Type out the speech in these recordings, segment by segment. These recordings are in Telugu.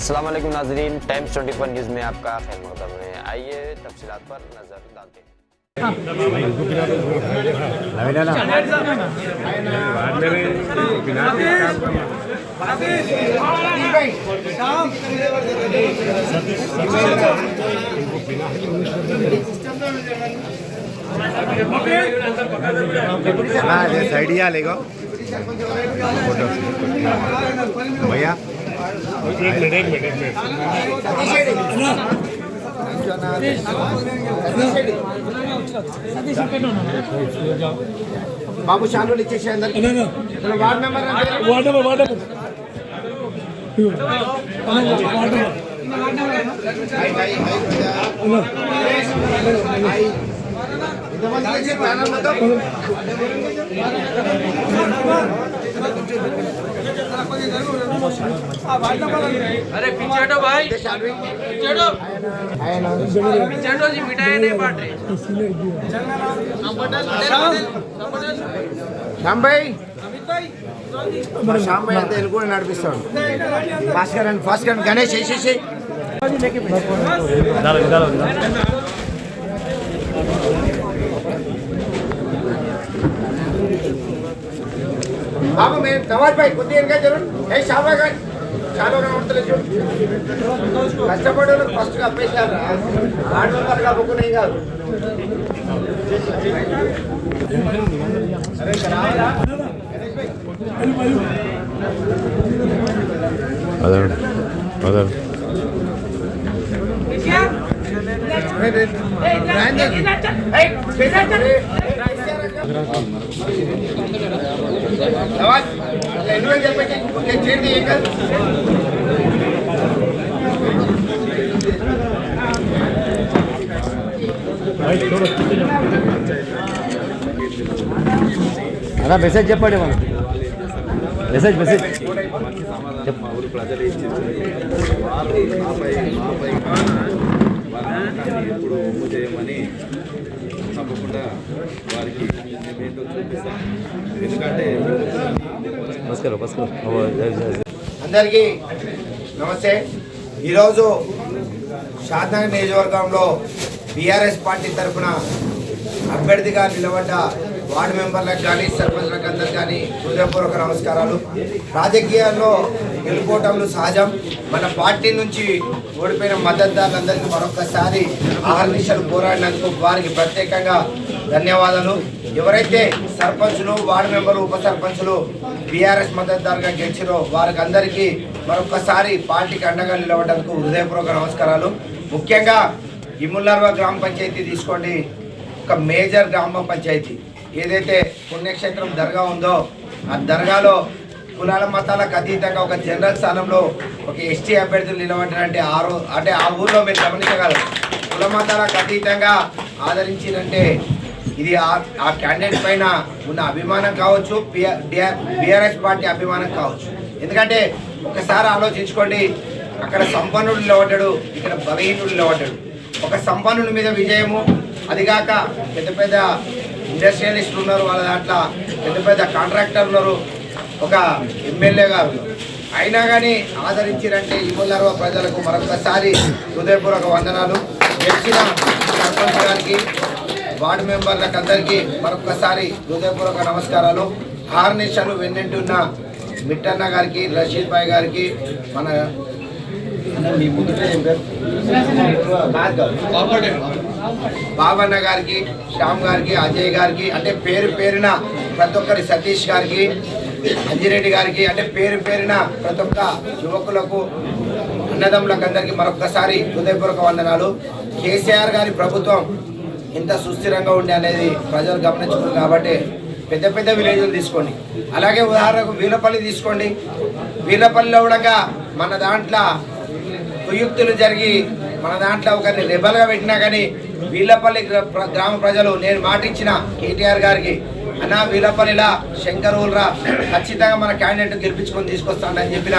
अस्सलाम वालेकुम नाज़रीन, टाइम्स 24 न्यूज़ में आपका खैर मक़दम है। आइए तफसीलात पर नज़र डालते हैं। साइड लेगा भैया एक मिनट बाबू शानू नीचे अंदर वार्ड नंबर अरे पीछे हटो भाई, पीछे हटो जी, मिठाई नहीं बांट रहे। श्याम भाई श्याम भाई अंत एलुगुड़ नడిపిస్తాడు ఫాస్ట్ గా గణేష్ చేసేసి బాబు మేము నవాజ్ భాయ్ కొద్దిగా ఇంకా జరుగు ఏ షాబా గారు చాలా ఉండలేదు కష్టపడే ఫస్ట్ గా అప్పేసారు వార్డు మెంబర్ గా బుక్ नहीं కాదు అదే అలా మెసేజ్ చెప్పండి మనం మెసేజ్ మా ఊరి ప్రజలు ఎప్పుడు ఒమ్ము చేయమని తప్పకుండా వారికి మేమేంటో చూపిస్తాం. ఎందుకంటే అందరికీ నమస్తే. ఈరోజు షాద్నగర్ నియోజకవర్గంలో బీఆర్ఎస్ పార్టీ తరఫున అభ్యర్థిగా నిలబడ్డ వార్డు మెంబర్లకు కానీ సర్పంచ్లకు అందరికి కానీ హృదయపూర్వక నమస్కారాలు. రాజకీయాల్లో గెలుపోవటంలో సహజం. మన పార్టీ నుంచి ఓడిపోయిన మద్దతుదారులందరికీ మరొకసారి ఆహర్నిశలు పోరాడినందుకు వారికి ప్రత్యేకంగా ధన్యవాదాలు. ఎవరైతే సర్పంచులు వార్డు మెంబర్లు ఉప సర్పంచులు బీఆర్ఎస్ మద్దతుదారుగా గెలిచిరో వారికి అందరికీ మరొకసారి పార్టీకి అండగా నిలబడడానికి హృదయపూర్వక నమస్కారాలు. ముఖ్యంగా ఇముల్లార్వ గ్రామ పంచాయతీ తీసుకోండి, ఒక మేజర్ గ్రామ పంచాయతీ. ఏదైతే పుణ్యక్షేత్రం దర్గా ఉందో ఆ దర్గాలో కులాల మతాలకు అతీతంగా ఒక జనరల్ స్థానంలో ఒక ఎస్టీ అభ్యర్థులు నిలబడ్డారంటే అంటే ఆ ఊర్లో మీరు గమనించగలరు. కుల మతాలకు అతీతంగా ఆదరించిందంటే ఇది ఆ క్యాండిడేట్ పైన ఉన్న అభిమానం కావచ్చు, బీఆర్ఎస్ పార్టీ అభిమానం కావచ్చు. ఎందుకంటే ఒకసారి ఆలోచించుకోండి, అక్కడ సంపన్నుడు నిలబడ్డాడు, ఇక్కడ బలహీనుడు నిలబడ్డాడు. ఒక సంపన్నుడి మీద విజయము, అదిగాక పెద్ద పెద్ద ఇండస్ట్రియలిస్టులు ఉన్నారు, వాళ్ళ దాంట్లో పెద్ద పెద్ద కాంట్రాక్టర్ ఉన్నారు, ఒక ఎమ్మెల్యే గారు. అయినా కానీ ఆదరించారంటే ఇముల్లార్వ ప్రజలకు మరొకసారి హృదయపూర్వక వందనాలు. గెలిచిన సర్పంచ్ గారికి వార్డు మెంబర్లకు అందరికీ మరొకసారి హృదయపూర్వక నమస్కారాలు. హార్నిషలు వెన్నెంటున్న మిట్టన్న గారికి, రషీద్ భాయ్ గారికి, మన బాబన్న గారికి, శ్యామ్ గారికి, అజయ్ గారికి, అంటే పేరు పేరున ప్రతి ఒక్కరి, సతీష్ గారికి, అంజిరెడ్డి గారికి, అంటే పేరు పేరున ప్రతి ఒక్క యువకులకు అన్నదమ్ములకు అందరికీ మరొకసారి హృదయపూర్వక వందనాలు. కేసీఆర్ గారి ప్రభుత్వం ఇంత సుస్థిరంగా ఉండే అనేది ప్రజలు గమనించుకున్నారు. కాబట్టి పెద్ద పెద్ద విలేజ్లు తీసుకోండి, అలాగే ఉదాహరణకు వీలపల్లి తీసుకోండి. వీలపల్లిలో కూడా మన దాంట్లో కుయుక్తులు జరిగి మన దాంట్లో ఒకరిని రెబల్గా పెట్టినా కానీ వీలపల్లి గ్రామ ప్రజలు నేను మాట ఇచ్చిన కేటీఆర్ గారికి, అన్న వీలపల్లిలా శంకర్ ఊల్రా ఖచ్చితంగా మన క్యాండిడేట్ గెలిపించుకొని తీసుకొస్తానని చెప్పిన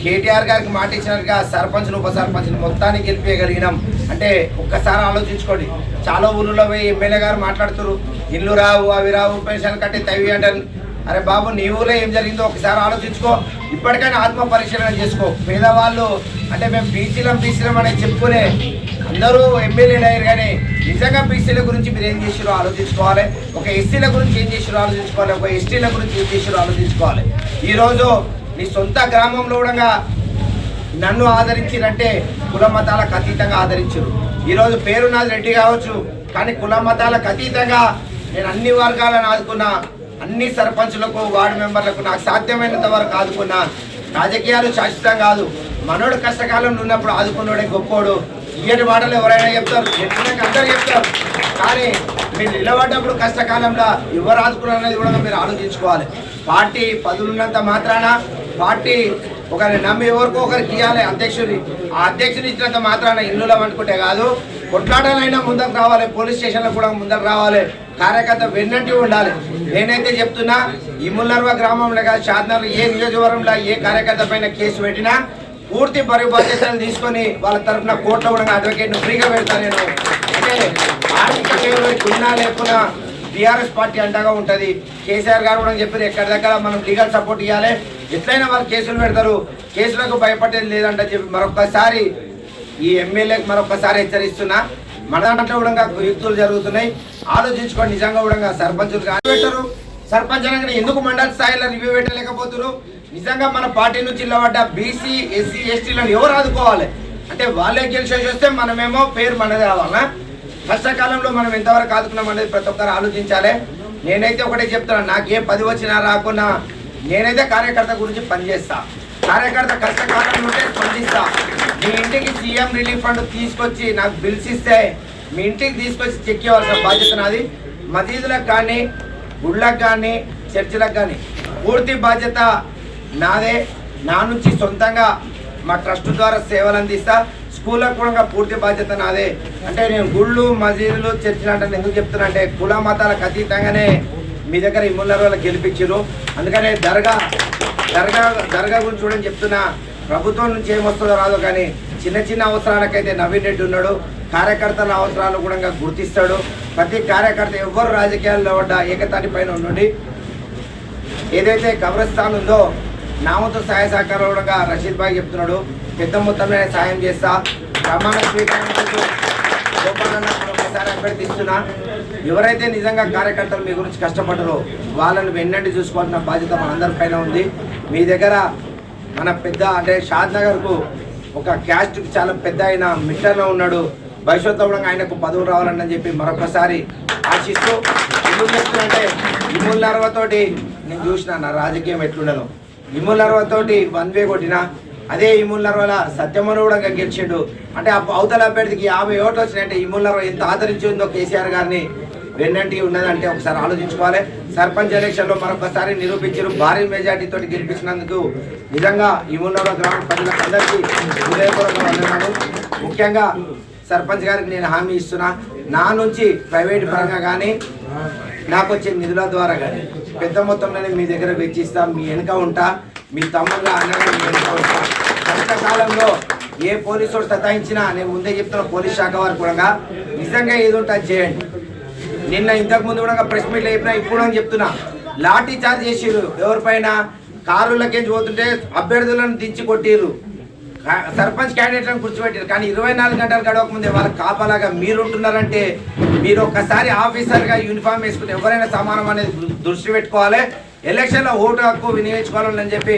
కేటీఆర్ గారికి మాట ఇచ్చినట్టుగా సర్పంచ్ను ఉప సర్పంచ్ని మొత్తాన్ని గెలిపేయగలిగినాం. అంటే ఒక్కసారి ఆలోచించుకోండి. చాలా ఊళ్ళో పోయి ఎమ్మెల్యే గారు మాట్లాడుతున్నారు, ఇల్లు రావు, అవి రావు, పెన్షన్ కట్టి తవి అంటే అరే బాబు నీ ఊళ్ళో ఏం జరిగిందో ఒకసారి ఆలోచించుకో. ఇప్పటికైనా ఆత్మ పరిశీలన చేసుకో. పేదవాళ్ళు అంటే మేము బీసీలం అనేది చెప్పుకునే అందరూ ఎమ్మెల్యేలు అయ్యారు, కానీ నిజంగా బీసీల గురించి మీరు ఏం చేసిరో ఆలోచించుకోవాలి. ఒక ఎస్సీల గురించి ఏం చేసిరో ఆలోచించుకోవాలి. ఒక ఎస్టీల గురించి ఏం చేసిరో ఆలోచించుకోవాలి. ఈరోజు నీ సొంత గ్రామంలో కూడా నన్ను ఆదరించిరంటే కుల మతాలకు అతీతంగా ఆదరించరు. ఈరోజు పేరు నాది రెడ్డి కావచ్చు, కానీ కుల మతాలకు అతీతంగా నేను అన్ని వర్గాలను ఆదుకున్నా, అన్ని సర్పంచులకు వార్డు మెంబర్లకు నాకు సాధ్యమైనంత వరకు ఆదుకున్నా. రాజకీయాలు శాశ్వతం కాదు, మనోడు కష్టకాలంలో ఉన్నప్పుడు ఆదుకున్నాడే గొప్పోడు. ఇయ్యటి మాటలు ఎవరైనా చెప్తారు, చెప్పినాక అందరూ చెప్తారు, కానీ మీరు నిలబడ్డప్పుడు కష్టకాలంలో ఎవరు ఆదుకున్నారు అనేది కూడా మీరు ఆలోచించుకోవాలి. పార్టీ పదులున్నంత మాత్రాన పార్టీ ఒకరిని నమ్మి ఎవరికో ఒకరికి ఇవ్వాలి అధ్యక్షుని. ఆ అధ్యక్షుని ఇచ్చినంత మాత్రాన ఇల్లులో అనుకుంటే కాదు, కొట్లాడాలైనా ముందరకు రావాలి, పోలీస్ స్టేషన్లో కూడా ముందరకు రావాలి, కార్యకర్త వెన్నంటి ఉండాలి. నేనైతే చెప్తున్నా, ఈ ముల్లర్వ గ్రామంలో కాదు, షాద్నగర్ ఏ నియోజకవర్గంలో ఏ కార్యకర్త పైన కేసు పెట్టినా పూర్తి బాధ్యతలు తీసుకొని వాళ్ళ తరఫున కోర్టులో కూడా అడ్వకేట్ను ఫ్రీగా పెడతాను నేను. అంటే ఆర్థికంగా ఉన్నా లేకున్నా టీఆర్ఎస్ పార్టీ అండగా ఉంటుంది. కేసీఆర్ గారు కూడా చెప్పారు, ఎక్కడి దగ్గర మనం లీగల్ సపోర్ట్ ఇవ్వాలి, ఎట్లయినా వాళ్ళు కేసులు పెడతారు, కేసులకు భయపడేది లేదంట చెప్పి మరొకసారి ఈ ఎమ్మెల్యేకి మరొకసారి హెచ్చరిస్తున్నా. మన దాంట్లో కూడా యుక్తులు జరుగుతున్నాయి, ఆలోచించుకోండి. నిజంగా కూడా సర్పంచులు పెట్టరు, సర్పంచ్ అనగానే ఎందుకు మండల స్థాయిలో రివ్యూ పెట్టలేకపోతున్నారు? నిజంగా మన పార్టీ నుంచి నిలబడ్డ బీసీ ఎస్సీ ఎస్టీలను ఎవరు ఆదుకోవాలి? అంటే వాళ్ళే గెలిచేసి వస్తే మనమేమో పేరు మనది రావాలా? కష్టకాలంలో మనం ఎంతవరకు ఆదుకున్నాం అనేది ప్రతి ఒక్కరు ఆలోచించాలి. నేనైతే ఒకటే చెప్తున్నా, నాకే 10 వచ్చినా రాకున్నా నేనైతే కార్యకర్త గురించి పనిచేస్తా. కార్యకర్త కష్టకాలంలో ఉంటే స్పందిస్తా. మీ ఇంటికి సీఎం రిలీఫ్ ఫండ్ తీసుకొచ్చి నాకు బిల్స్ ఇస్తే మీ ఇంటికి తీసుకొచ్చి చెక్ ఇవ్వాల్సిన బాధ్యత నాది. మసీదులకు కానీ, గుళ్ళకు కానీ, చర్చిలకు కానీ పూర్తి బాధ్యత నాదే. నా నుంచి సొంతంగా మా ట్రస్ట్ ద్వారా సేవలు అందిస్తా. స్కూళ్ళకు కూడా పూర్తి బాధ్యత నాదే. అంటే నేను గుళ్ళు, మసీదులు, చర్చిలు అంటే ఎందుకు చెప్తున్నా అంటే కుల మతాలకు అతీతంగానే మీ దగ్గర ఈ ముల్లర్వల గెలిపించారు. అందుకనే దర్గా గురించి చూడని చెప్తున్నా. ప్రభుత్వం నుంచి ఏమొస్తుందో రాదో, కానీ చిన్న చిన్న అవసరాలకైతే నవీన్ రెడ్డి ఉన్నాడు. కార్యకర్తల అవసరాలు కూడా గుర్తిస్తాడు. ప్రతి కార్యకర్త ఎవ్వరు రాజకీయాల్లో పడ్డ ఏకతాటి పైన ఉండండి. ఏదైతే కబ్రస్థాన్ ఉందో నా వంతు సహాయ సహకారాలు కూడా రషీద్ భాయ్ చెప్తున్నాడు, పెద్ద మొత్తంలో సాయం చేస్తా. ప్రమాణ స్వీకారం గోపాలన్న ఒకసారి అభ్యర్థిస్తున్నా. ఎవరైతే నిజంగా కార్యకర్తలు మీ గురించి కష్టపడ్డారో వాళ్ళని వెన్నంటి చూసుకోవాల్సిన బాధ్యత మనందరిపైన ఉంది. మీ దగ్గర మన పెద్ద అంటే షాద్నగర్కు ఒక క్యాస్ట్కి చాలా పెద్ద ఆయన మిట్టర్లో ఉన్నాడు. భవిష్యత్తులో కూడా ఆయనకు పదవులు రావాలని చెప్పి మరొకసారి ఆశిస్తూ ఎందుకు చెప్తున్నంటే ఇముల్ నర్వతోటి నేను చూసిన నా రాజకీయం ఎట్లుండను. ఇముల్ నర్వతోటి 1 వే కొట్టినా, అదే ఇముల్ నర్వల సత్యమను కూడా గెలిచిండు. అంటే అవతల అభ్యర్థికి 50 ఓట్లు వచ్చినాయంటే ఇముల్ నర్వ ఎంత ఆదరించిందో కేసీఆర్ గారిని వెన్నంటి ఉన్నదంటే ఒకసారి ఆలోచించుకోవాలి. సర్పంచ్ ఎలక్షన్లో మరొకసారి నిరూపించారు. భారీ మెజార్టీతో గెలిపించినందుకు నిజంగా ఇముల్ నర్వ గ్రామ ప్రజలకు అందరికీ హృదయపూర్వక వందనాలు. ముఖ్యంగా సర్పంచ్ గారికి నేను హామీ ఇస్తున్నా, నా నుంచి ప్రైవేట్ పరంగా కానీ నాకు వచ్చే నిధుల ద్వారా కానీ పెద్ద మొత్తంలోనే మీ దగ్గర వెచ్చిస్తా. మీ వెనుక ఉంటా, మీ తమ్ముళ్ళ అన్నగా మీ వెనుక ఉంటా. కష్టకాలంలో ఏ పోలీసు సతాయించినా నేను ముందే చెప్తున్నా, పోలీస్ శాఖ వారు కూడా నిజంగా ఏదో ఉంటుంది చేయండి. నిన్న ఇంతకుముందు కూడా ప్రెస్ మీట్లో చెప్పినా, ఇప్పుడు అని చెప్తున్నా, లాఠీ చార్జ్ చేసిర్రు. ఎవరిపైన? కారులకేంచి పోతుంటే అభ్యర్థులను దించి కొట్టిర్రు, సర్పంచ్ క్యాండిడేట్లను కూర్చోబెట్టారు. కానీ 24 గంటలు గడవక ముందే వాళ్ళకి కాపలాగా మీరు ఉంటున్నారంటే మీరు ఒక్కసారి ఆఫీసర్గా యూనిఫామ్ వేసుకుని ఎవరైనా సమానం అనేది దృష్టి పెట్టుకోవాలి. ఎలక్షన్లో ఓటు హక్కు వినియోగించుకోవాలని చెప్పి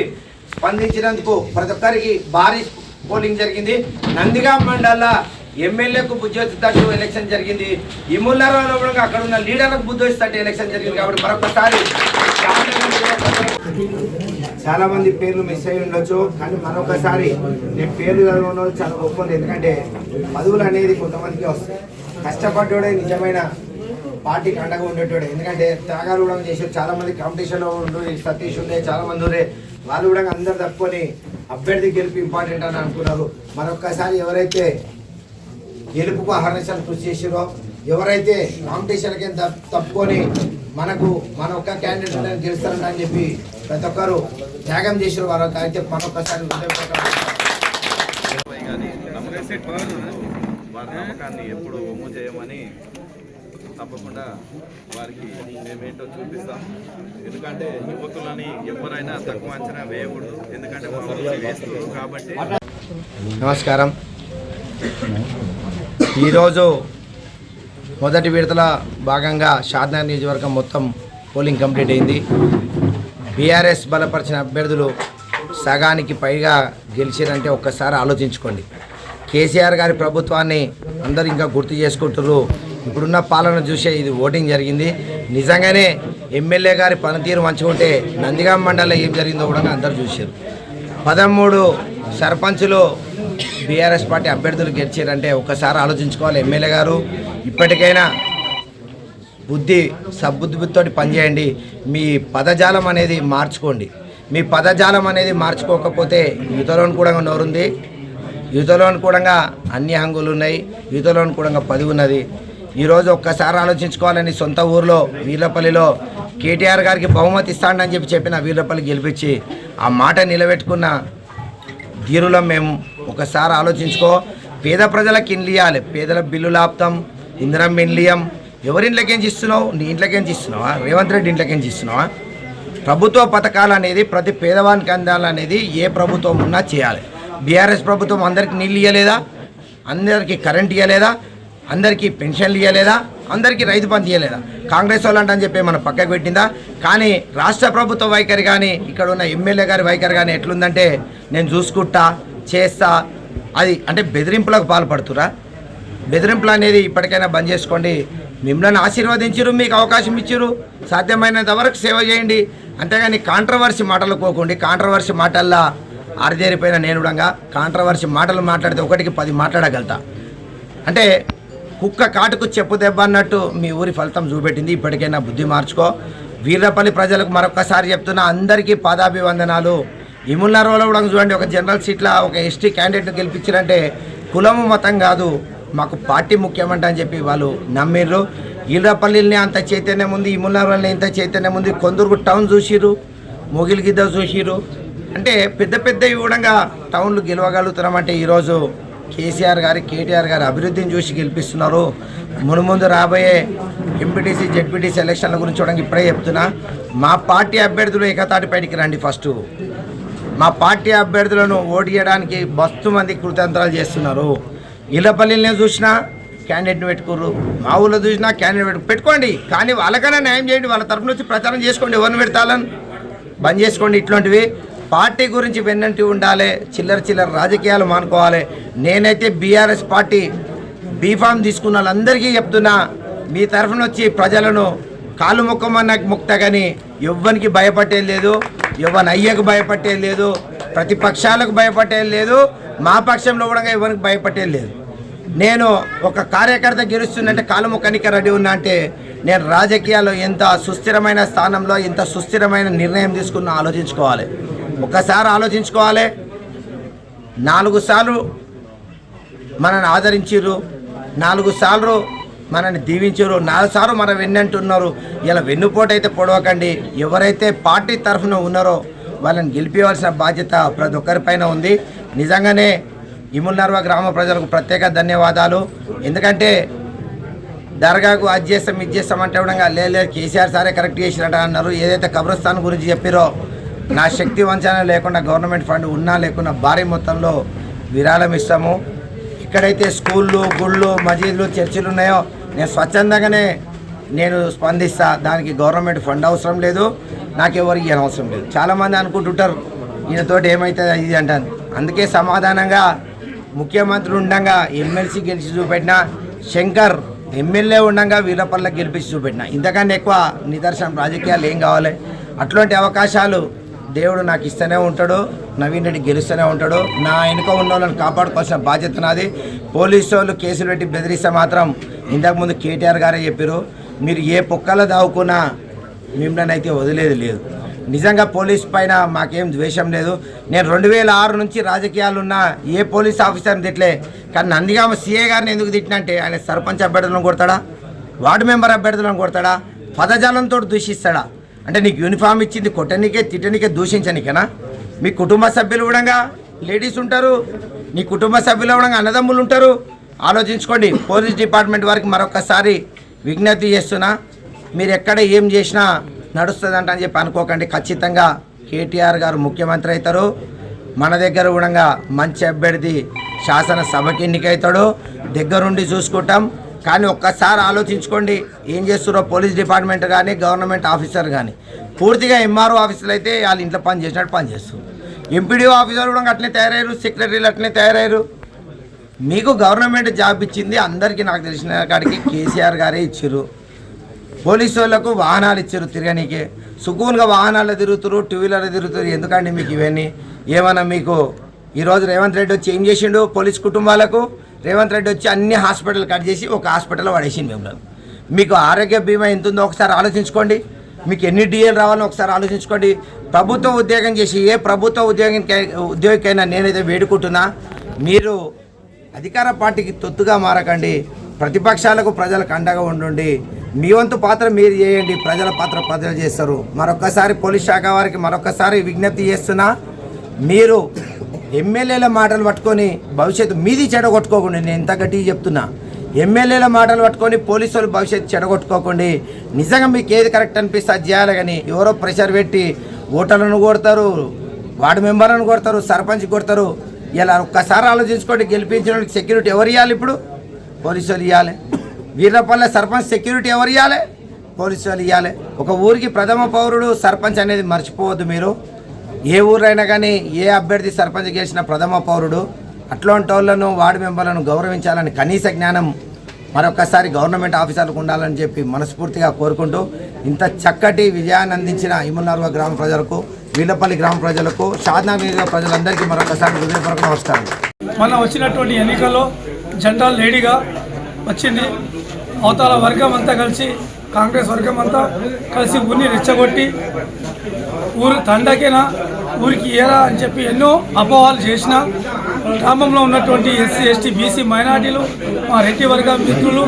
స్పందించినందుకు ప్రతి ఒక్కరికి భారీ పోలింగ్ జరిగింది. నందిగాం మండల ఎమ్మెల్యేకు బుద్ధి వచ్చేటట్టు ఎలక్షన్ జరిగింది. ఈ ముల్లర్వలో కూడా అక్కడ ఉన్న లీడర్లకు బుద్ధి వచ్చేటట్టు ఎలక్షన్ జరిగింది. కాబట్టి మరొకసారి చాలా మంది పేర్లు మిస్ అయి ఉండొచ్చు, కానీ మరొకసారి నేను పేర్లు చదవడం వాళ్ళు చాలా గొప్పది. ఎందుకంటే పదవులు అనేది కొంతమందికి వస్తాయి. కష్టపడ్డోడే నిజమైన పార్టీకి అండగా ఉండేటోడే. ఎందుకంటే త్యాగాలు కూడా చేసారు. చాలా మంది కాంపిటీషన్లో ఉండే సతీష్ ఉండే, చాలా మంది ఉండే, వాళ్ళు కూడా అందరు తప్పుకొని అభ్యర్థి గెలుపు ఇంపార్టెంట్ అని అనుకున్నారు. మరొకసారి ఎవరైతే గెలుపుకు అహర్నిశలు కృషి చేసారో, ఎవరైతే కాంపిటీషన్కి తప్పుకొని మనకు మన ఒక్క క్యాండిడేట్ గెలుస్తారని అని చెప్పి ప్రతి ఒక్కరు త్యాగం చేసారు, వారికి అయితే మరొకసారి వారి నమ్మకాన్ని ఎప్పుడు ఒమ్ము చేయమని తప్పకుండా వారికి మేమేంటో చూపిస్తాం. ఎందుకంటే యువకులని ఎవరైనా తక్కువ అంచనా వేయకూడదు, ఎందుకంటే మా ఊళ్ళో వేస్తున్నారు కాబట్టి. నమస్కారం. ఈరోజు మొదటి విడతల భాగంగా షాద్నగర్ నియోజకవర్గం మొత్తం పోలింగ్ కంప్లీట్ అయింది. బీఆర్ఎస్ బలపరిచిన అభ్యర్థులు సగానికి పైగా గెలిచారంటే ఒక్కసారి ఆలోచించుకోండి. కేసీఆర్ గారి ప్రభుత్వాన్ని అందరూ ఇంకా గుర్తు చేసుకుంటున్నారు. ఇప్పుడున్న పాలన చూసే ఇది ఓటింగ్ జరిగింది. నిజంగానే ఎమ్మెల్యే గారి పనితీరు మంచుకుంటే నందిగామ మండలంలో ఏం జరిగిందో కూడా అందరూ చూశారు. 13 సర్పంచులు బీఆర్ఎస్ పార్టీ అభ్యర్థులు గెలిచారంటే ఒక్కసారి ఆలోచించుకోవాలి. ఎమ్మెల్యే గారు ఇప్పటికైనా సద్బుద్ధితో పనిచేయండి. మీ పదజాలం అనేది మార్చుకోండి. మీ పదజాలం అనేది మార్చుకోకపోతే యువతలోని కూడా నోరుంది, యువతలోని కూడా అన్ని హంగులు ఉన్నాయి, యువతలోని కూడా 10 ఉన్నది. ఈరోజు ఒక్కసారి ఆలోచించుకోవాలని సొంత ఊరిలో వీర్లపల్లిలో కేటీఆర్ గారికి బహుమతి ఇస్తాడని చెప్పిన వీర్లపల్లి గెలిపించి ఆ మాట నిలబెట్టుకున్న ధీరులం మేము. ఒకసారి ఆలోచించుకో. పేద ప్రజలకు ఇండ్లు ఇవ్వాలి, పేదల బిల్లులు ఆపుతాం, ఇందిరం ఇండ్లియం. ఎవరి ఇంట్లోకేంచి ఇస్తున్నావు? నీ ఇంట్లోకేంచి ఇస్తున్నావా? రేవంత్ రెడ్డి ఇంట్లోకేంచి ఇస్తున్నావా? ప్రభుత్వ పథకాలు అనేది ప్రతి పేదవానికి అందాలనేది ఏ ప్రభుత్వం ఉన్నా చేయాలి. బీఆర్ఎస్ ప్రభుత్వం అందరికీ నీళ్ళు ఇవ్వలేదా? అందరికీ కరెంట్ ఇవ్వలేదా? అందరికీ పెన్షన్లు ఇవ్వలేదా? అందరికీ రైతు బంధు ఇవ్వలేదా? కాంగ్రెస్ వాళ్ళు అంటని చెప్పి మనం పక్కకు పెట్టిందా? కానీ రాష్ట్ర ప్రభుత్వ వైఖరి కానీ ఇక్కడ ఉన్న ఎమ్మెల్యే గారి వైఖరి కానీ ఎట్లుందంటే నేను చూసుకుంటా చేస్తా, అది అంటే బెదిరింపులకు పాల్పడుతురా. బెదిరింపులు అనేది ఇప్పటికైనా బంద్ చేసుకోండి. మిమ్మల్ని ఆశీర్వదించరు, మీకు అవకాశం ఇచ్చారు, సాధ్యమైనంత వరకు సేవ చేయండి. అంతేగాని కాంట్రవర్సీ మాటలు పోకండి. కాంట్రవర్సీ మాటల్లో ఆరిదేరిపోయిన నేను కూడా కాంట్రవర్సీ మాటలు మాట్లాడితే 1కి 10 మాట్లాడగలుగుతా. అంటే కుక్క కాటుకు చెప్పు దెబ్బ అన్నట్టు మీ ఊరి ఫలితం చూపెట్టింది. ఇప్పటికైనా బుద్ధి మార్చుకో. వీర్లపల్లి ప్రజలకు మరొకసారి చెప్తున్నా, అందరికీ పాదాభివందనాలు. ఇముల్నారోలో కూడా చూడండి, ఒక జనరల్ సీట్లో ఒక ఎస్టీ క్యాండిడేట్ను గెలిపించారంటే కులము మతం కాదు, మాకు పార్టీ ముఖ్యమంట అని చెప్పి వాళ్ళు నమ్మిర్రు. వీర్లపల్లిని అంత చైతన్యం ఉంది, ఇముల్నారోలో ఇంత చైతన్యం ఉంది. కొందరు టౌన్ చూసిర్రు, మొగిలిగిద్ద చూసిర్రు. అంటే పెద్ద పెద్దవి కూడా టౌన్లు గెలవగలుగుతున్నామంటే ఈరోజు కేసీఆర్ గారు కేటీఆర్ గారు అభివృద్ధిని చూసి గెలిపిస్తున్నారు. మునుముందు రాబోయే ఎంపీటీసీ జెడ్పీటీసీ ఎలక్షన్ల గురించి చూడండి. ఇప్పుడే చెప్తున్నా, మా పార్టీ అభ్యర్థులు ఏకతాటిపైకి రండి. ఫస్ట్ మా పార్టీ అభ్యర్థులను ఓటు చేయడానికి మస్తు మంది కృతంత్రాలు చేస్తున్నారు. ఇళ్ళపల్లినే చూసినా క్యాండిడేట్ని పెట్టుకోరు, మా ఊళ్ళో చూసినా క్యాండిడేట్ పెట్టుకోండి. కానీ వాళ్ళకైనా న్యాయం చేయండి, వాళ్ళ తరఫు నుంచి ప్రచారం చేసుకోండి. ఎవరిని పెడతాలని బంద్ చేసుకోండి. ఇట్లాంటివి పార్టీ గురించి వెన్నంటి ఉండాలి, చిల్లర రాజకీయాలు మానుకోవాలి. నేనైతే బీఆర్ఎస్ పార్టీ బీఫామ్ తీసుకున్న వాళ్ళందరికీ చెప్తున్నా, మీ తరఫున వచ్చి ప్రజలను కాలు మొక్కమన్న ముక్త కానీ ఎవ్వరికి భయపట్టేది లేదు, ఎవరి అయ్యకు భయపట్టేది లేదు, ప్రతిపక్షాలకు భయపట్టేది లేదు, మా పక్షంలో కూడా ఎవరికి భయపట్టేది లేదు. నేను ఒక కార్యకర్త గెలుస్తుందంటే కాలు మొక్కనిక రెడీ ఉన్నా అంటే నేను రాజకీయాల్లో ఎంత సుస్థిరమైన స్థానంలో ఎంత సుస్థిరమైన నిర్ణయం తీసుకున్నా ఆలోచించుకోవాలి. ఒకసారి ఆలోచించుకోవాలి. 4 సార్లు మనల్ని ఆదరించారు, 4 సార్లు మనల్ని దీవించారు, 4 సార్లు మన వెన్నంటున్నారు. ఇలా వెన్నుపోటు అయితే పొడవకండి. ఎవరైతే పార్టీ తరఫున ఉన్నారో వాళ్ళని గెలిపించవలసిన బాధ్యత ప్రతి ఒక్కరిపైన ఉంది. నిజంగానే ఇముల్నార్వ గ్రామ ప్రజలకు ప్రత్యేక ధన్యవాదాలు. ఎందుకంటే దర్గాకు అది చేస్తాం ఇది చేస్తామంటే కూడా లేదు కేసీఆర్ సారే కరెక్ట్ చేసినట్టు అన్నారు. ఏదైతే కబ్రస్థాన్ గురించి చెప్పారో నా శక్తి వంచన లేకుండా గవర్నమెంట్ ఫండ్ ఉన్నా లేకున్నా భారీ మొత్తంలో విరాళం ఇస్తాము. ఇక్కడైతే స్కూళ్ళు, గుళ్ళు, మసీదులు, చర్చిలు ఉన్నాయో నేను స్వచ్ఛందంగానే నేను స్పందిస్తా. దానికి గవర్నమెంట్ ఫండ్ అవసరం లేదు, నాకెవరికి ఇవ్వని అవసరం లేదు. చాలామంది అనుకుంటుంటారు ఈయనతోటి ఏమవుతుంది ఇది అంటాను. అందుకే సమాధానంగా ముఖ్యమంత్రి ఉండగా ఎమ్మెల్సీ గెలిచి చూపెట్టిన, శంకర్ ఎమ్మెల్యే ఉండగా వీర్లపల్లికి గెలిపించి చూపెట్టిన. ఇంతకన్నా ఎక్కువ నిదర్శనం రాజకీయాలు ఏం కావాలి? అట్లాంటి అవకాశాలు దేవుడు నాకు ఇస్తూనే ఉంటాడు, నవీన్ రెడ్డి గెలుస్తూనే ఉంటాడు. నా వెనుక ఉన్న వాళ్ళని కాపాడుకోవాల్సిన బాధ్యత నాది. పోలీసు వాళ్ళు కేసులు పెట్టి బెదిరిస్తే మాత్రం ఇంతకుముందు కేటీఆర్ గారే చెప్పారు, మీరు ఏ పొక్కలో దావుకున్నా మిమ్మల్ని అయితే వదిలేదు లేదు. నిజంగా పోలీస్ పైన మాకేం ద్వేషం లేదు. నేను 2006 నుంచి రాజకీయాలున్న ఏ పోలీస్ ఆఫీసర్ని తిట్టలే. కానీ నందిగామ సీఏ గారిని ఎందుకు తిట్టినంటే ఆయన సర్పంచ్ అభ్యర్థులను కొడతాడా, వార్డు మెంబర్ అభ్యర్థులను కొడతాడా, పదజాలంతో దూషిస్తాడా? అంటే నీకు యూనిఫామ్ ఇచ్చింది కొట్టనికే తిట్టనికే దూషించనికేనా? మీ కుటుంబ సభ్యులు కూడా లేడీస్ ఉంటారు, నీ కుటుంబ సభ్యులు కూడా అన్నదమ్ములు ఉంటారు. ఆలోచించుకోండి. పోలీస్ డిపార్ట్మెంట్ వారికి మరొకసారి విజ్ఞప్తి చేస్తున్నా, మీరు ఎక్కడ ఏం చేసినా నడుస్తుందంట అని చెప్పి అనుకోకండి. ఖచ్చితంగా కేటీఆర్ గారు ముఖ్యమంత్రి అవుతారు. మన దగ్గర కూడా మంచి అభ్యర్థి శాసనసభకి ఎన్నికవుతాడు. దగ్గరుండి చూసుకుంటాం. కానీ ఒక్కసారి ఆలోచించుకోండి, ఏం చేస్తున్నారో పోలీస్ డిపార్ట్మెంట్ కానీ గవర్నమెంట్ ఆఫీసర్ కానీ. పూర్తిగా ఎంఆర్ఓ ఆఫీసులు అయితే వాళ్ళు ఇంట్లో పని చేసినట్టు పని చేస్తారు. ఎంపీడీఓ ఆఫీసర్ కూడా అట్లనే తయారయ్యారు, సెక్రటరీలు అట్లనే తయారయ్యారు. మీకు గవర్నమెంట్ జాబ్ ఇచ్చింది అందరికీ, నాకు తెలిసిన కాడికి కేసీఆర్ గారే ఇచ్చారు. పోలీసు వాళ్ళకు వాహనాలు ఇచ్చారు తిరగనీకే. సుకూన్గా వాహనాలు తిరుగుతారు, టూ వీలర్లు తిరుగుతారు. ఎందుకండి మీకు ఇవన్నీ? ఏమన్నా మీకు ఈరోజు రేవంత్ రెడ్డి వచ్చి ఏం చేసిండు పోలీస్ కుటుంబాలకు? రేవంత్ రెడ్డి వచ్చి అన్ని హాస్పిటల్ కట్ చేసి ఒక హాస్పిటల్లో పడేసింది మిమ్మల్ని. మీకు ఆరోగ్య బీమా ఎంత ఉందో ఒకసారి ఆలోచించుకోండి. మీకు ఎన్ని డిఎల్ రావాలో ఒకసారి ఆలోచించుకోండి. ప్రభుత్వ ఉద్యోగం చేసి ఏ ప్రభుత్వ ఉద్యోగికైనా నేనైతే వేడుకుంటున్నా, మీరు అధికార పార్టీకి తొత్తుగా మారకండి. ప్రతిపక్షాలకు ప్రజలకు అండగా ఉండండి. మీ వంతు పాత్ర మీరు చేయండి, ప్రజల పాత్ర ప్రజలు చేస్తారు. మరొక్కసారి పోలీస్ శాఖ వారికి మరొకసారి విజ్ఞప్తి చేస్తున్నా, మీరు ఎమ్మెల్యేల మాటలు పట్టుకొని భవిష్యత్తు మీది చెడగొట్టుకోకండి. నేను ఇంత గట్టిగా చెప్తున్నా, ఎమ్మెల్యేల మాటలు పట్టుకొని పోలీసు వాళ్ళు భవిష్యత్తు చెడగొట్టుకోకండి. నిజంగా మీకు ఏది కరెక్ట్ అనిపిస్తే అది చేయాలి. కానీ ఎవరో ప్రెషర్ పెట్టి ఓటర్లను కొడతారు, వార్డు మెంబర్లను కొడతారు, సర్పంచ్ కొడతారు. ఇలా ఒక్కసారి ఆలోచించుకోండి. గెలిపించిన వాళ్ళకి సెక్యూరిటీ ఎవరు ఇవ్వాలి? ఇప్పుడు పోలీసు వాళ్ళు ఇవ్వాలి. వీర్లపల్లె సర్పంచ్ సెక్యూరిటీ ఎవరు ఇవ్వాలి? పోలీసు వాళ్ళు ఇవ్వాలి. ఒక ఊరికి ప్రథమ పౌరుడు సర్పంచ్ అనేది మర్చిపోవద్దు మీరు. ఏ ఊరైనా కానీ ఏ అభ్యర్థి సర్పంచ్ గెలిచిన ప్రథమ పౌరుడు. అట్లాంటి వాళ్ళను వార్డు మెంబర్లను గౌరవించాలని కనీస జ్ఞానం మరొకసారి గవర్నమెంట్ ఆఫీసర్లకు ఉండాలని చెప్పి మనస్ఫూర్తిగా కోరుకుంటూ, ఇంత చక్కటి విజయాన్ని అందించిన ఇముల్నార్వ గ్రామ ప్రజలకు, వీళ్ళపల్లి గ్రామ ప్రజలకు, షాద్నగర్ నియోజక ప్రజలందరికీ మరొకసారి హృదయపూర్వక నమస్కారం. మన వచ్చినటువంటి ఎన్నికల్లో జనరల్ లేడీగా వచ్చింది. అవతల వర్గం అంతా కలిసి, కాంగ్రెస్ వర్గం అంతా కలిసి ఊరిని రెచ్చగొట్టి ఊరు తండకేనా ఊరికి ఏరా అని చెప్పి ఎన్నో అపోహాలు చేసిన గ్రామంలో ఉన్నటువంటి ఎస్సీ ఎస్టీ బీసీ మైనార్టీలు, మా రెడ్డి వర్గ మిత్రులు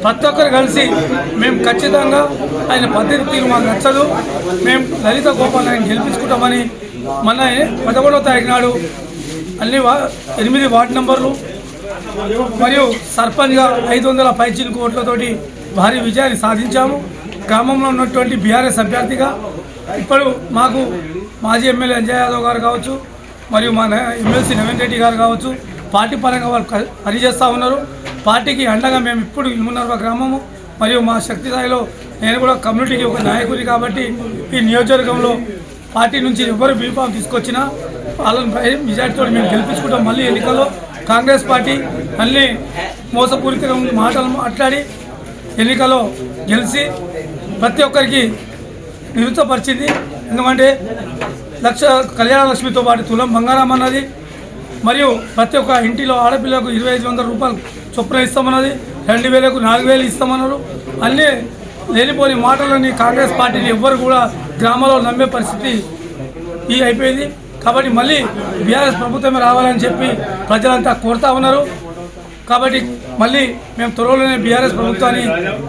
ప్రతి ఒక్కరు కలిసి మేము ఖచ్చితంగా ఆయన పద్ధతి తీరు మాకు నచ్చదు, మేము లలిత గోపాల్ ఆయన గెలిపించుకుంటామని మన 11వ తారీఖు నాడు అన్ని 8 వార్డు నంబర్లు మరియు సర్పంచ్గా 500 పైచిలుకు ఓట్లతోటి భారీ విజయాన్ని సాధించాము. గ్రామంలో ఉన్నటువంటి బీఆర్ఎస్ అభ్యర్థిగా ఇప్పుడు మాకు మాజీ ఎమ్మెల్యే అంజయ్ యాదవ్ గారు కావచ్చు, మరియు మా ఎమ్మెల్సీ నవీన్ రెడ్డి గారు కావచ్చు, పార్టీ పరంగా వాళ్ళు పనిచేస్తూ ఉన్నారు. పార్టీకి అండగా మేము ఇప్పుడు ఇల్మునర్వ గ్రామము మరియు మా శక్తి స్థాయిలో నేను కూడా కమ్యూనిటీకి ఒక నాయకుడి కాబట్టి ఈ నియోజకవర్గంలో పార్టీ నుంచి ఎవరు బీఫామ్ తీసుకొచ్చినా వాళ్ళని మెజార్టీతో మేము గెలిపించుకుంటాం. మళ్ళీ ఎన్నికల్లో కాంగ్రెస్ పార్టీ మళ్ళీ మోసపూరిత మాటలు మాట్లాడి ఎన్నికల్లో గెలిచి ప్రతి ఒక్కరికి నిరుత్సాహపరిచింది. ఎందుకంటే కళ్యాణ లక్ష్మితో పాటు తులం బంగారం అన్నది, మరియు ప్రతి ఒక్క ఇంటిలో ఆడపిల్లకు 2500 రూపాయలు చొప్పున ఇస్తామన్నది, 2000కు 4000 ఇస్తామన్నారు. అన్నీ లేనిపోని మాటలని కాంగ్రెస్ పార్టీని ఎవ్వరు కూడా గ్రామాల్లో నమ్మే పరిస్థితి అయిపోయింది. కాబట్టి మళ్ళీ బీఆర్ఎస్ ప్రభుత్వమే రావాలని చెప్పి ప్రజలంతా కోరుతా ఉన్నారు. కాబట్టి మళ్ళీ మేము త్వరలోనే బీఆర్ఎస్ ప్రభుత్వాన్ని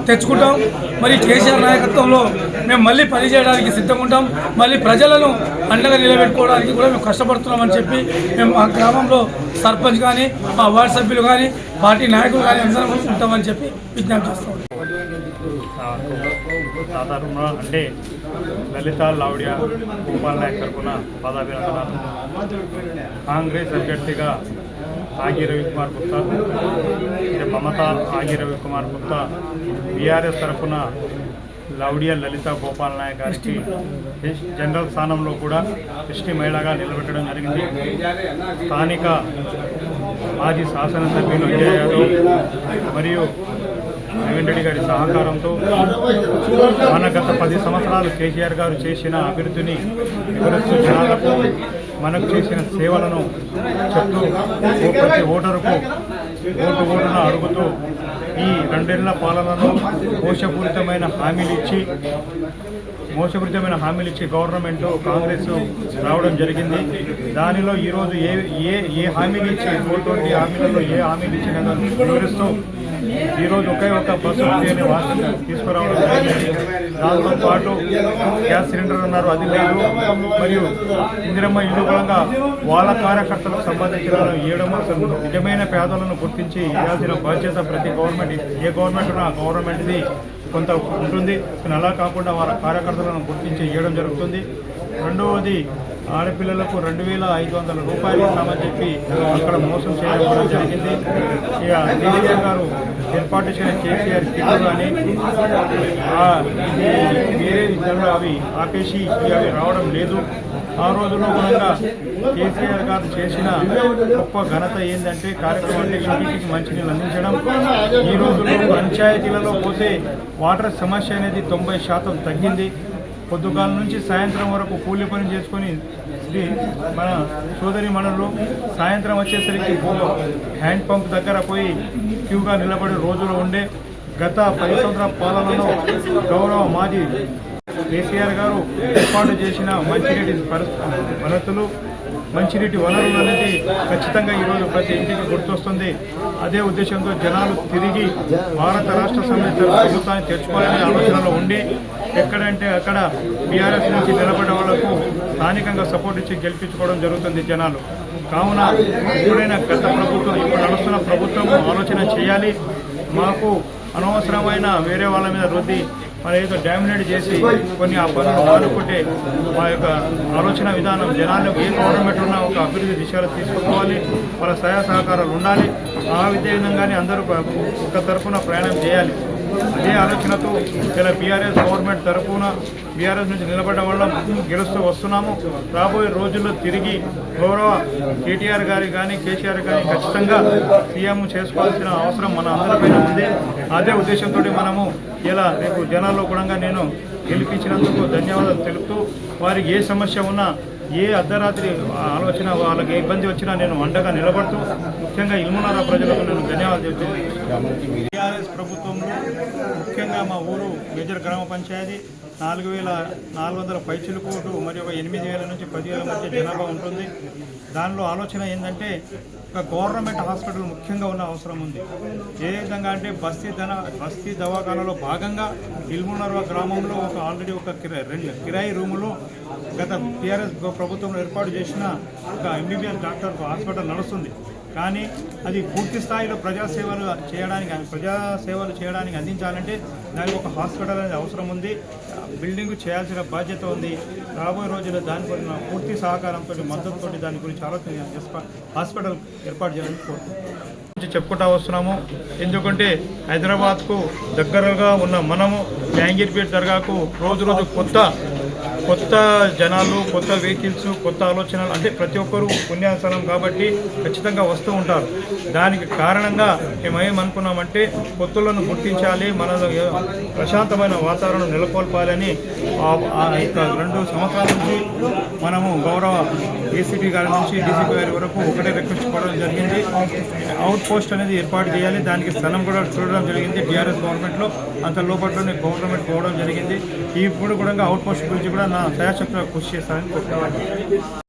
తెచ్చుకుంటాం. మరి కేసీఆర్ నాయకత్వంలో మేము మళ్ళీ పనిచేయడానికి సిద్ధంగా ఉంటాం. మళ్ళీ ప్రజలను అండగా నిలబెట్టుకోవడానికి కూడా మేము కష్టపడుతున్నామని చెప్పి మేము ఆ గ్రామంలో సర్పంచ్ కానీ, మా వార్డు సభ్యులు కానీ, పార్టీ నాయకులు కానీ అందరం ఉంటామని చెప్పి విజ్ఞప్తి చేస్తాం. సాధారణ అంటే లలిత లావడియా గోపాల్ నాయక్ తరఫున పదాభినందనాలు. కాంగ్రెస్ అభ్యర్థిగా ఆగి రవికుమార్ గుప్తా, మమతా ఆగి రవికుమార్ గుప్తా, బీఆర్ఎస్ తరఫున లావడియా లలిత గోపాల్ నాయక్ గారికి జనరల్ స్థానంలో కూడా ఎస్టీ మహిళగా నిలబెట్టడం జరిగింది. స్థానిక మాజీ శాసనసభ్యులు అంజయ్ యాదవ్ మరియు నవీన్ రెడ్డి గారి సహకారంతో మన గత 10 సంవత్సరాలు కేసీఆర్ గారు చేసిన అభివృద్ధిని వివరిస్తూ జనాలకు మనకు చేసిన సేవలను చెప్తూ ప్రతి ఓటరుకు ఓటున అడుగుతూ ఈ 2 ఏళ్ల పాలనలో మోసపూరితమైన హామీలు ఇచ్చి గవర్నమెంట్ కాంగ్రెస్ రావడం జరిగింది. దానిలో ఈరోజు ఏ హామీలు ఇచ్చి 420 హామీలలో ఏ హామీలు ఇచ్చినా వివరిస్తూ ఈరోజు ఒకే ఒక బస్సు తీసుకురావడం జరిగింది. దాంతో పాటు గ్యాస్ సిలిండర్ అన్నారు, అది లేదు. మరియు ఇందిరమ్మ ఇల్లు పరంగా వాళ్ళ కార్యకర్తలకు సంబంధించిన ఇవ్వడం అసలు నిజమైన పేదలను గుర్తించి ఇవ్వాల్సిన బాధ్యత ప్రతి గవర్నమెంట్, ఏ గవర్నమెంట్ ఉన్నా ఆ గవర్నమెంట్ది కొంత ఉంటుంది. కానీ అలా కాకుండా వాళ్ళ కార్యకర్తలను గుర్తించి ఇవ్వడం జరుగుతుంది. రెండవది, ఆడపిల్లలకు 2,500 రూపాయలు ఇస్తామని చెప్పి అక్కడ మోసం చేయడం కూడా జరిగింది. ఇక కేసీఆర్ గారు ఏర్పాటు చేసిన కేసీఆర్ కిట్లు అని వేరే విధంగా అవి ఆపేసి అవి రావడం లేదు. ఆ రోజుల్లో కూడా కేసీఆర్ గారు చేసిన గొప్ప ఘనత ఏంటంటే కార్యక్రమాన్ని ఇంటికి మంచినీళ్ళు అందించడం. ఈ రోజుల్లో పంచాయతీలలో పోతే వాటర్ సమస్య అనేది 90% తగ్గింది. పొద్దుగాల నుంచి సాయంత్రం వరకు కూలి పని చేసుకొని మన సోదరి మనలు సాయంత్రం వచ్చేసరికి హ్యాండ్ పంప్ దగ్గర పోయి క్యూగా నిలబడే రోజులు ఉండే. గత 10 సంవత్సరాల పాలనలో గౌరవ మాజీ కేసీఆర్ గారు ఏర్పాటు చేసిన మంచినీటి వనరులు, మంచినీటి వనరులు అనేది ఖచ్చితంగా ఈరోజు ప్రతి ఇంటికి గుర్తొస్తుంది. అదే ఉద్దేశంతో జనాలు తిరిగి భారత రాష్ట్ర సమితి ప్రభుత్వాన్ని తెచ్చుకోవాలనే ఆలోచనలో ఉండి ఎక్కడంటే అక్కడ బీఆర్ఎస్ నుంచి నిలబడ్డ వాళ్లకు స్థానికంగా సపోర్ట్ ఇచ్చి గెలిపించుకోవడం జరుగుతుంది జనాలు. కావున ఎప్పుడైనా గత ప్రభుత్వం, ఇప్పుడు నడుస్తున్న ప్రభుత్వం ఆలోచన చేయాలి. మాకు అనవసరమైన వేరే వాళ్ళ మీద రుద్ది మరి ఏదో డామినేట్ చేసి కొన్ని ఆ పనులు మానుకుంటే మా యొక్క ఆలోచన విధానం జనాలకు ఏ గవర్నమెంట్ ఉన్నా ఒక అభివృద్ధి దిశలో తీసుకుపోవాలి. వాళ్ళ సహాయ సహకారాలు ఉండాలి. ఆ విధంగానే అందరూ ఒక తరఫున ప్రయాణం చేయాలి. అదే ఆలోచనతో ఇలా బీఆర్ఎస్ గవర్నమెంట్ తరఫున బీఆర్ఎస్ నుంచి నిలబడ్డ వల్ల గెలుస్తూ వస్తున్నాము. రాబోయే రోజుల్లో తిరిగి గౌరవ కేటీఆర్ గారి కానీ కేసీఆర్ కానీ ఖచ్చితంగా సీఎం చేసుకోవాల్సిన అవసరం మన అందరిపైన ఉంది. అదే ఉద్దేశంతో మనము ఇలా రేపు జనాల్లో కూడా నేను గెలిపించినందుకు ధన్యవాదాలు తెలుపుతూ, వారికి ఏ సమస్య ఉన్నా ఏ అర్ధరాత్రి ఆలోచన వాళ్ళకి ఇబ్బంది వచ్చినా నేను అండగా నిలబడుతూ ముఖ్యంగా ఇల్మునార ప్రజలకు నేను ధన్యవాదాలు చెప్తున్నాను. టీఆర్ఎస్ ప్రభుత్వంలో ముఖ్యంగా మా ఊరు మేజర్ గ్రామ పంచాయతీ 4,400 పైచిలుకోటు మరియు ఒక 8,000 నుంచి 10,000 మధ్య జనాభా ఉంటుంది. దానిలో ఆలోచన ఏంటంటే ఒక గవర్నమెంట్ హాస్పిటల్ ముఖ్యంగా ఉన్న అవసరం ఉంది. ఏ విధంగా అంటే బస్తీ దవాఖానాలో భాగంగా ఇల్మునర్వ గ్రామంలో ఆల్రెడీ ఒక కిరాయి రూములో గత టీఆర్ఎస్ ప్రభుత్వంలో ఏర్పాటు చేసిన ఒక ఎంబీబీఎస్ డాక్టర్ హాస్పిటల్ నడుస్తుంది. కానీ అది పూర్తి స్థాయిలో ప్రజాసేవలు చేయడానికి అందించాలంటే దానికి ఒక హాస్పిటల్ అనేది అవసరం ఉంది. బిల్డింగ్ చేయాల్సిన బాధ్యత ఉంది. రాబోయే రోజుల్లో దాని గురించి పూర్తి సహకారంతో మద్దతుతో దాని గురించి ఆలోచన హాస్పిటల్ ఏర్పాటు చేయాలని కోరుతున్నాము. చెప్పుకుంటా వస్తున్నాము. ఎందుకంటే హైదరాబాద్కు దగ్గరగా ఉన్న మనము జహాంగీర్పేట దర్గాకు రోజు రోజు కొత్త జనాలు, కొత్త వెహికల్స్, కొత్త ఆలోచనలు, అంటే ప్రతి ఒక్కరూ పుణ్యస్థలం కాబట్టి ఖచ్చితంగా వస్తూ ఉంటారు. దానికి కారణంగా మేమేమనుకున్నామంటే కొత్తలను గుర్తించాలి, మన ప్రశాంతమైన వాతావరణం నెలకొల్పాలని 2 సంవత్సరాల నుంచి మనము గౌరవ ఏసీపీ గారి నుంచి డీసీపీ గారి వరకు ఒకటే రిక్వెస్ట్ చేయడం జరిగింది. అవుట్ పోస్ట్ అనేది ఏర్పాటు చేయాలి. దానికి స్థలం కూడా చూడడం జరిగింది. టీఆర్ఎస్ గవర్నమెంట్లో అంత లోపట్లోనే గవర్నమెంట్ పోవడం జరిగింది. ఇప్పుడు కూడా అవుట్ పోస్ట్ గురించి కూడా నా సహాయశక్తిగా కృషి చేస్తానని కోరుతున్నాను.